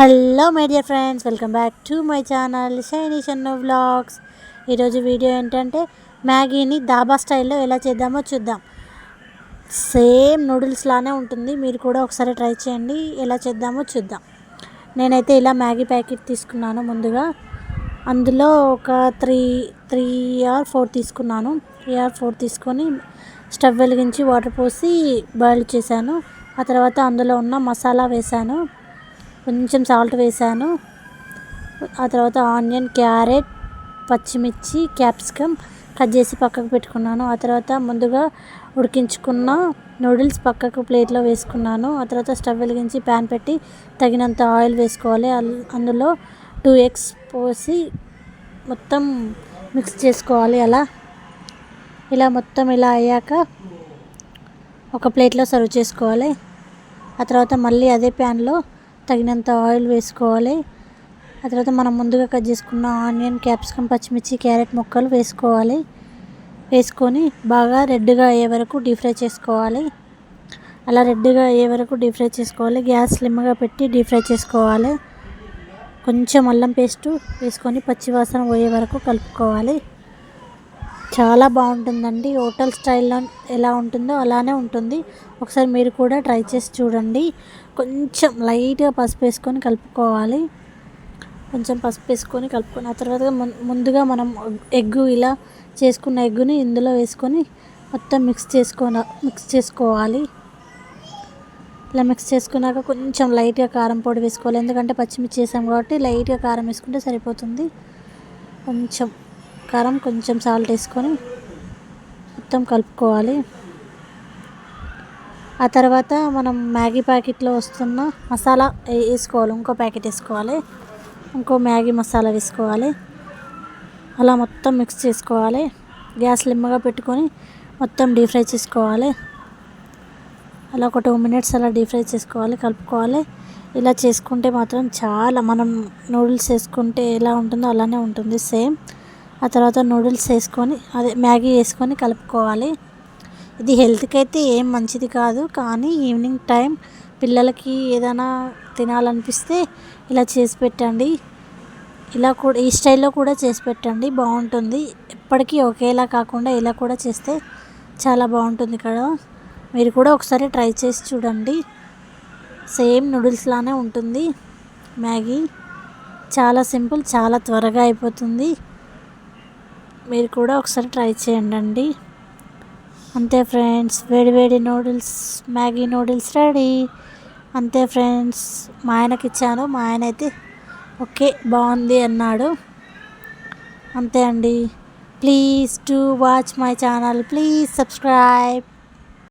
Hello my dear friends, welcome back to my channel shiny Shannu vlogs. ఈరోజు video ఏంటంటే మ్యాగీని దాబా స్టైల్లో ఎలా చేద్దామో చూద్దాం. సేమ్ నూడిల్స్ లానే ఉంటుంది, మీరు కూడా ఒకసారి ట్రై చేయండి. ఎలా చేద్దామో చూద్దాం. నేనైతే ఇలా మ్యాగీ ప్యాకెట్ తీసుకున్నాను. ముందుగా అందులో ఒక త్రీ ఆర్ ఫోర్ తీసుకున్నాను. 3 or 4 తీసుకొని స్టవ్ వెలిగించి వాటర్ పోసి బాయిల్ చేశాను. ఆ తర్వాత అందులో ఉన్న మసాలా వేశాను, కొంచెం సాల్ట్ వేసాను. ఆ తర్వాత ఆనియన్, క్యారెట్, పచ్చిమిర్చి, క్యాప్సికమ్ కట్ చేసి పక్కకు పెట్టుకున్నాను. ఆ తర్వాత ముందుగా ఉడికించుకున్న నూడిల్స్ పక్కకు ప్లేట్లో వేసుకున్నాను. ఆ తర్వాత స్టవ్ వెలిగించి ప్యాన్ పెట్టి తగినంత ఆయిల్ వేసుకోవాలి. అందులో 2 eggs పోసి మొత్తం మిక్స్ చేసుకోవాలి. ఇలా మొత్తం ఇలా అయ్యాక ఒక ప్లేట్లో సర్వ్ చేసుకోవాలి. ఆ తర్వాత మళ్ళీ అదే ప్యాన్లో తగినంత ఆయిల్ వేసుకోవాలి. ఆ తర్వాత మనం ముందుగా కట్ చేసుకున్న ఆనియన్, క్యాప్సికమ్, పచ్చిమిర్చి, క్యారెట్ ముక్కలు వేసుకొని బాగా రెడ్గా అయ్యే వరకు డీప్ ఫ్రై చేసుకోవాలి. అలా రెడ్గా అయ్యే వరకు డీప్ ఫ్రై చేసుకోవాలి. గ్యాస్ స్లిమ్గా పెట్టి డీప్ ఫ్రై చేసుకోవాలి. కొంచెం అల్లం పేస్టు వేసుకొని పచ్చివాసన పోయే వరకు కలుపుకోవాలి. చాలా బాగుంటుందండి. హోటల్ స్టైల్లో ఎలా ఉంటుందో అలానే ఉంటుంది. ఒకసారి మీరు కూడా ట్రై చేసి చూడండి. కొంచెం లైట్గా పసుపు వేసుకొని కలుపుకోవాలి. ఆ తర్వాత ముందుగా మనం ఇలా చేసుకున్న ఎగ్గుని ఇందులో వేసుకొని మొత్తం మిక్స్ చేసుకోవాలి. ఇలా మిక్స్ చేసుకున్నాక కొంచెం లైట్గా కారం పొడి వేసుకోవాలి. ఎందుకంటే పచ్చిమిర్చి వేసాం కాబట్టి లైట్గా కారం వేసుకుంటే సరిపోతుంది. కొంచెం కారం, కొంచెం సాల్ట్ వేసుకొని మొత్తం కలుపుకోవాలి. ఆ తర్వాత మనం మ్యాగీ ప్యాకెట్లో వస్తున్న మసాలా వేసుకోవాలి. ఇంకో ప్యాకెట్ వేసుకోవాలి. ఇంకో మ్యాగీ మసాలా వేసుకోవాలి. అలా మొత్తం మిక్స్ చేసుకోవాలి. గ్యాస్ స్లిమ్గా పెట్టుకొని మొత్తం డీప్ ఫ్రై చేసుకోవాలి. అలా ఒక 2 minutes అలా డీప్ ఫ్రై చేసుకోవాలి, కలుపుకోవాలి. ఇలా చేసుకుంటే మాత్రం చాలా, మనం నూడిల్స్ వేసుకుంటే ఎలా ఉంటుందో అలానే ఉంటుంది సేమ్. ఆ తర్వాత నూడిల్స్ మ్యాగీ వేసుకొని కలుపుకోవాలి. ఇది హెల్త్కి అయితే ఏం మంచిది కాదు, కానీ ఈవినింగ్ టైం పిల్లలకి ఏదైనా తినాలనిపిస్తే ఇలా చేసి పెట్టండి. ఈ స్టైల్లో కూడా చేసి పెట్టండి, బాగుంటుంది. ఎప్పటికీ ఒకేలా కాకుండా ఇలా కూడా చేస్తే చాలా బాగుంటుంది కదా. మీరు కూడా ఒకసారి ట్రై చేసి చూడండి. సేమ్ నూడిల్స్ లానే ఉంటుంది మ్యాగీ. చాలా సింపుల్, చాలా త్వరగా అయిపోతుంది. మీరు కూడా ఒకసారి ట్రై చేయండి. అంతే ఫ్రెండ్స్, వేడి మ్యాగీ నూడిల్స్ రెడీ. అంతే ఫ్రెండ్స్, మా ఆయనకి ఇచ్చాను. మా ఆయన అయితే ఓకే బాగుంది అన్నాడు. అంతే అండి. Please to watch my channel, please subscribe.